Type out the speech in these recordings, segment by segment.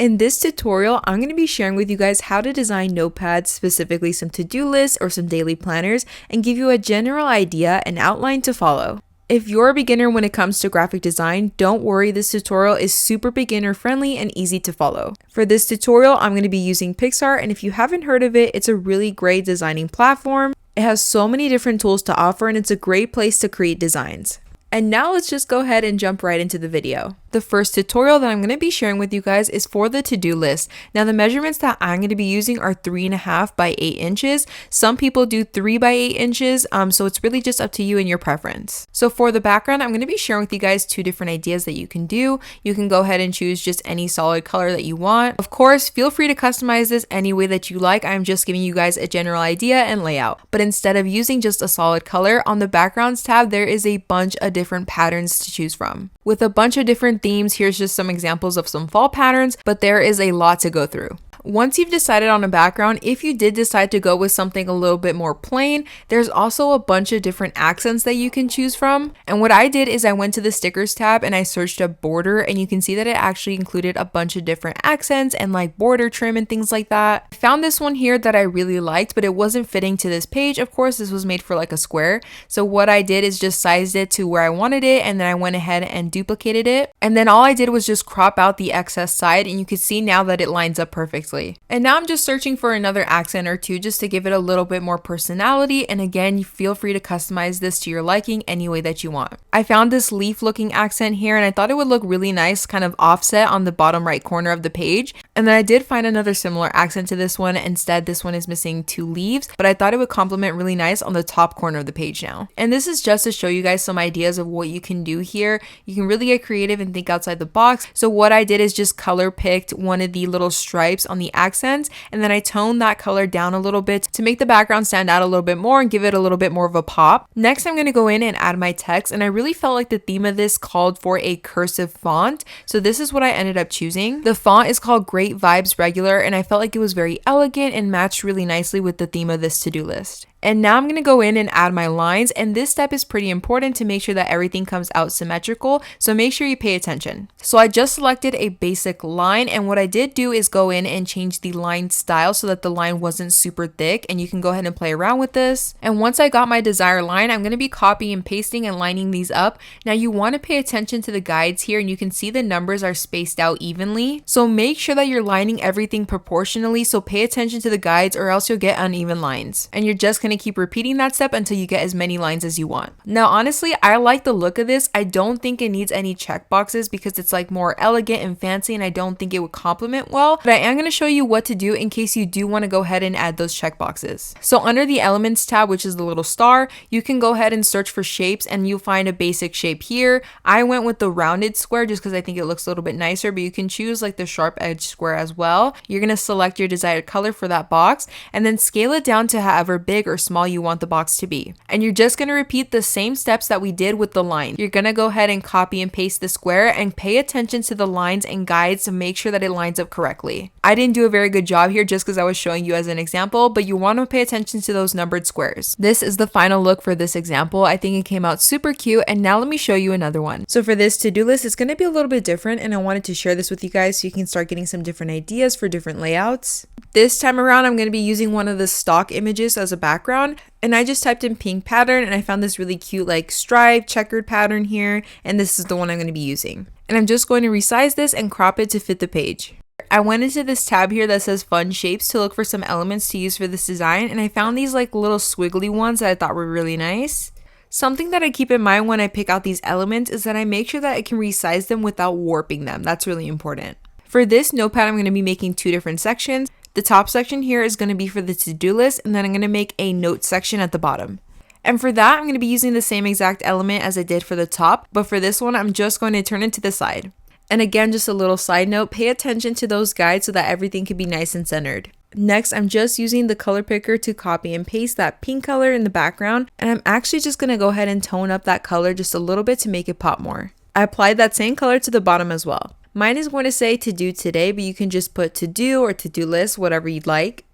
In this tutorial, I'm going to be sharing with you guys how to design notepads, specifically some to-do lists or some daily planners, and give you a general idea and outline to follow. If you're a beginner when it comes to graphic design, don't worry, this tutorial is super beginner friendly and easy to follow. For this tutorial, I'm going to be using Picsart, and if you haven't heard of it, it's a really great designing platform. It has so many different tools to offer, and it's a great place to create designs. And now let's just go ahead and jump right into the video. The first tutorial that I'm going to be sharing with you guys is for the to-do list. Now the measurements that I'm going to be using are 3.5 by 8 inches. Some people do 3 by 8 inches, so it's really just up to you and your preference. So for the background, I'm going to be sharing with you guys 2 different ideas that you can do. You can go ahead and choose just any solid color that you want. Of course, feel free to customize this any way that you like. I'm just giving you guys a general idea and layout. But instead of using just a solid color, on the backgrounds tab, there is a bunch of different patterns to choose from. With a bunch of different themes, here's just some examples of some fall patterns, but there is a lot to go through. Once you've decided on a background, if you did decide to go with something a little bit more plain, there's also a bunch of different accents that you can choose from. And what I did is I went to the stickers tab and I searched a border, and you can see that it actually included a bunch of different accents and like border trim and things like that. I found this one here that I really liked, but it wasn't fitting to this page. Of course, this was made for like a square. So what I did is just sized it to where I wanted it, and then I went ahead and duplicated it. And then all I did was just crop out the excess side, and you can see now that it lines up perfectly. And now I'm just searching for another accent or two just to give it a little bit more personality. And again, you feel free to customize this to your liking any way that you want. I found this leaf looking accent here, and I thought it would look really nice, kind of offset on the bottom right corner of the page. And then I did find another similar accent to this one. Instead, this one is missing 2 leaves, but I thought it would complement really nice on the top corner of the page now. And this is just to show you guys some ideas of what you can do here. You can really get creative and think outside the box. So what I did is just color picked one of the little stripes on the accents, and then I toned that color down a little bit to make the background stand out a little bit more and give it a little bit more of a pop. Next, I'm going to go in and add my text, and I really felt like the theme of this called for a cursive font, so this is what I ended up choosing. The font is called Great Vibes Regular, and I felt like it was very elegant and matched really nicely with the theme of this to-do list. And now I'm going to go in and add my lines, and this step is pretty important to make sure that everything comes out symmetrical, so make sure you pay attention. So I just selected a basic line, and what I did do is go in and change the line style so that the line wasn't super thick, and you can go ahead and play around with this. And once I got my desired line, I'm going to be copying and pasting and lining these up. Now you want to pay attention to the guides here, and you can see the numbers are spaced out evenly, so make sure that you're lining everything proportionally, so pay attention to the guides or else you'll get uneven lines. And you're just going to keep repeating that step until you get as many lines as you want. Now honestly, I like the look of this. I don't think it needs any checkboxes because it's like more elegant and fancy, and I don't think it would complement well, but I am going to show you what to do in case you do want to go ahead and add those checkboxes. So under the elements tab, which is the little star, you can go ahead and search for shapes, and you'll find a basic shape here. I went with the rounded square just because I think it looks a little bit nicer, but you can choose like the sharp edge square as well. You're going to select your desired color for that box, and then scale it down to however big or small you want the box to be. And you're just going to repeat the same steps that we did with the line. You're going to go ahead and copy and paste the square, and pay attention to the lines and guides to make sure that it lines up correctly. I didn't do a very good job here just because I was showing you as an example, but you want to pay attention to those numbered squares. This is the final look for this example. I think it came out super cute, and now let me show you another one. So for this to-do list, it's going to be a little bit different, and I wanted to share this with you guys so you can start getting some different ideas for different layouts. This time around, I'm going to be using one of the stock images as a background, and I just typed in pink pattern, and I found this really cute like striped checkered pattern here, and this is the one I'm going to be using. And I'm just going to resize this and crop it to fit the page. I went into this tab here that says fun shapes to look for some elements to use for this design, and I found these like little squiggly ones that I thought were really nice. Something that I keep in mind when I pick out these elements is that I make sure that I can resize them without warping them. That's really important. For this notepad, I'm going to be making 2 different sections. The top section here is going to be for the to-do list, and then I'm going to make a note section at the bottom. And for that, I'm going to be using the same exact element as I did for the top, but for this one, I'm just going to turn it to the side. And again, just a little side note, pay attention to those guides so that everything can be nice and centered. Next, I'm just using the color picker to copy and paste that pink color in the background, and I'm actually just going to go ahead and tone up that color just a little bit to make it pop more. I applied that same color to the bottom as well. Mine is going to say to do today, but you can just put to do or to do list, whatever you'd like.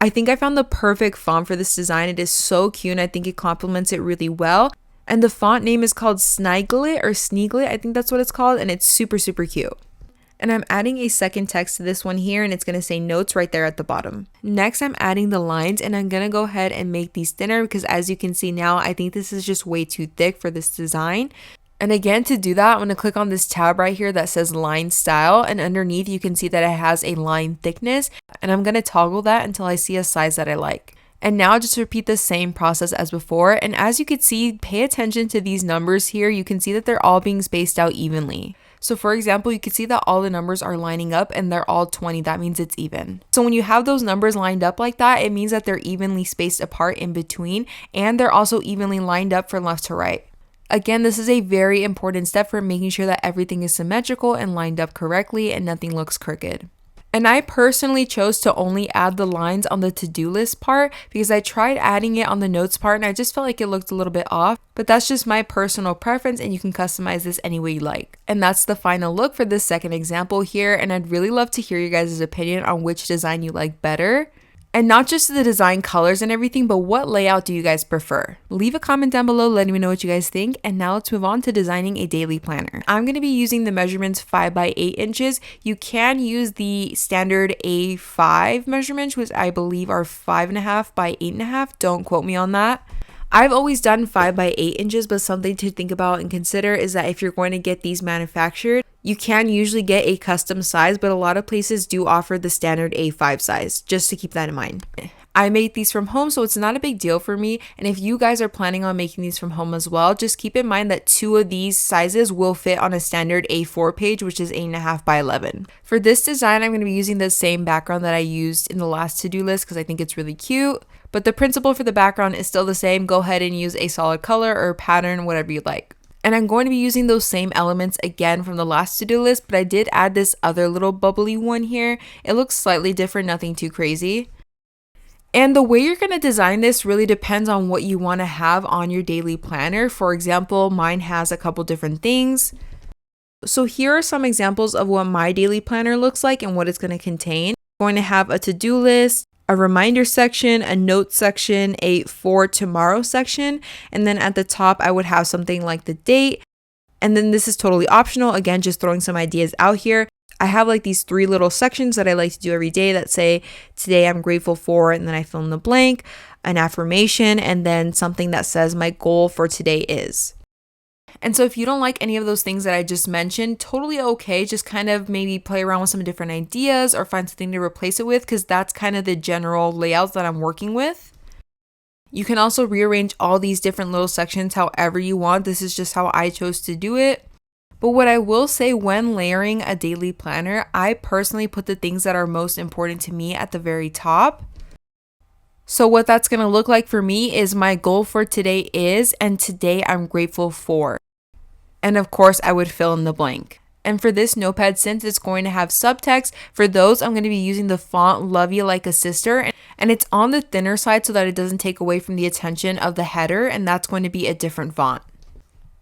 I think I found the perfect font for this design. It is so cute, and I think it complements it really well. And the font name is called Sniglet or Sneaglet, I think that's what it's called, and it's super, super cute. And I'm adding a second text to this one here, and it's going to say notes right there at the bottom. Next, I'm adding the lines, and I'm going to go ahead and make these thinner because as you can see now, I think this is just way too thick for this design. And again, to do that, I'm going to click on this tab right here that says line style, and underneath you can see that it has a line thickness, and I'm going to toggle that until I see a size that I like. And now just repeat the same process as before, and as you can see, pay attention to these numbers here. You can see that they're all being spaced out evenly. So for example, you can see that all the numbers are lining up and they're all 20. That means it's even. So when you have those numbers lined up like that, it means that they're evenly spaced apart in between, and they're also evenly lined up from left to right. Again, this is a very important step for making sure that everything is symmetrical and lined up correctly and nothing looks crooked. And I personally chose to only add the lines on the to-do list part because I tried adding it on the notes part and I just felt like it looked a little bit off, but that's just my personal preference and you can customize this any way you like. And that's the final look for this second example here, and I'd really love to hear your guys' opinion on which design you like better. And not just the design colors and everything, but what layout do you guys prefer? Leave a comment down below letting me know what you guys think. And now let's move on to designing a daily planner. I'm going to be using the measurements 5 by 8 inches. You can use the standard A5 measurements, which I believe are 5.5 by 8.5. Don't quote me on that. I've always done 5 by 8 inches, but something to think about and consider is that if you're going to get these manufactured, you can usually get a custom size, but a lot of places do offer the standard A5 size, just to keep that in mind. I made these from home, so it's not a big deal for me. And if you guys are planning on making these from home as well, just keep in mind that 2 of these sizes will fit on a standard A4 page, which is 8.5 by 11. For this design, I'm going to be using the same background that I used in the last to-do list because I think it's really cute. But the principle for the background is still the same. Go ahead and use a solid color or pattern, whatever you like. And I'm going to be using those same elements again from the last to-do list, but I did add this other little bubbly one here. It looks slightly different, nothing too crazy. And the way you're going to design this really depends on what you want to have on your daily planner. For example, mine has a couple different things. So here are some examples of what my daily planner looks like and what it's going to contain. I'm going to have a to-do list, a reminder section, a note section, a for tomorrow section, and then at the top I would have something like the date. And then this is totally optional, again just throwing some ideas out here. I have like these 3 little sections that I like to do every day that say today I'm grateful for, and then I fill in the blank, an affirmation, and then something that says my goal for today is. And so if you don't like any of those things that I just mentioned, totally okay. Just kind of maybe play around with some different ideas or find something to replace it with, because that's kind of the general layout that I'm working with. You can also rearrange all these different little sections however you want. This is just how I chose to do it. But what I will say, when layering a daily planner, I personally put the things that are most important to me at the very top. So what that's going to look like for me is my goal for today is, and today I'm grateful for. And of course, I would fill in the blank. And for this notepad, since it's going to have subtext, for those, I'm going to be using the font Love You Like a Sister. And it's on the thinner side so that it doesn't take away from the attention of the header. And that's going to be a different font.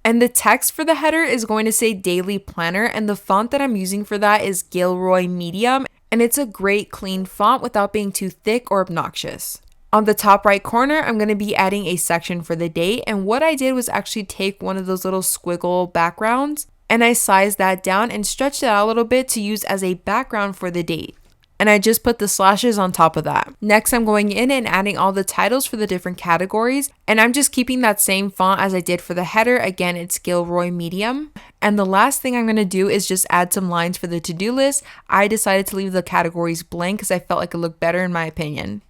And the text for the header is going to say Daily Planner. And the font that I'm using for that is Gilroy Medium. And it's a great clean font without being too thick or obnoxious. On the top right corner, I'm going to be adding a section for the date. And what I did was actually take one of those little squiggle backgrounds and I sized that down and stretched it out a little bit to use as a background for the date. And I just put the slashes on top of that. Next, I'm going in and adding all the titles for the different categories. And I'm just keeping that same font as I did for the header. Again, it's Gilroy Medium. And the last thing I'm going to do is just add some lines for the to-do list. I decided to leave the categories blank because I felt like it looked better in my opinion.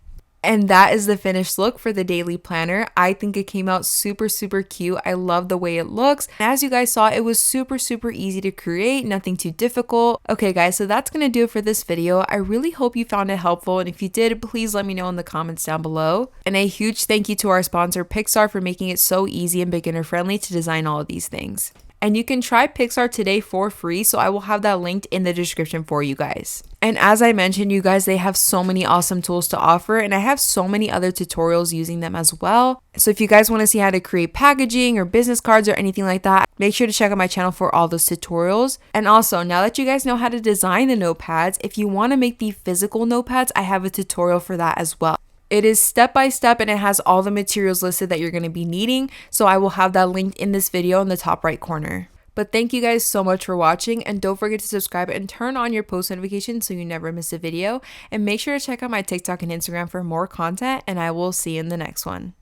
And that is the finished look for the daily planner. I think it came out super, super cute. I love the way it looks. As you guys saw, it was super, super easy to create, nothing too difficult. Okay guys, so that's going to do it for this video. I really hope you found it helpful. And if you did, please let me know in the comments down below. And a huge thank you to our sponsor, Pixar, for making it so easy and beginner friendly to design all of these things. And you can try Picsart today for free, so I will have that linked in the description for you guys. And as I mentioned, you guys, they have so many awesome tools to offer, and I have so many other tutorials using them as well. So if you guys want to see how to create packaging or business cards or anything like that, make sure to check out my channel for all those tutorials. And also, now that you guys know how to design the notepads, if you want to make the physical notepads, I have a tutorial for that as well. It is step by step and it has all the materials listed that you're going to be needing. So I will have that linked in this video in the top right corner. But thank you guys so much for watching, and don't forget to subscribe and turn on your post notifications so you never miss a video. And make sure to check out my TikTok and Instagram for more content, and I will see you in the next one.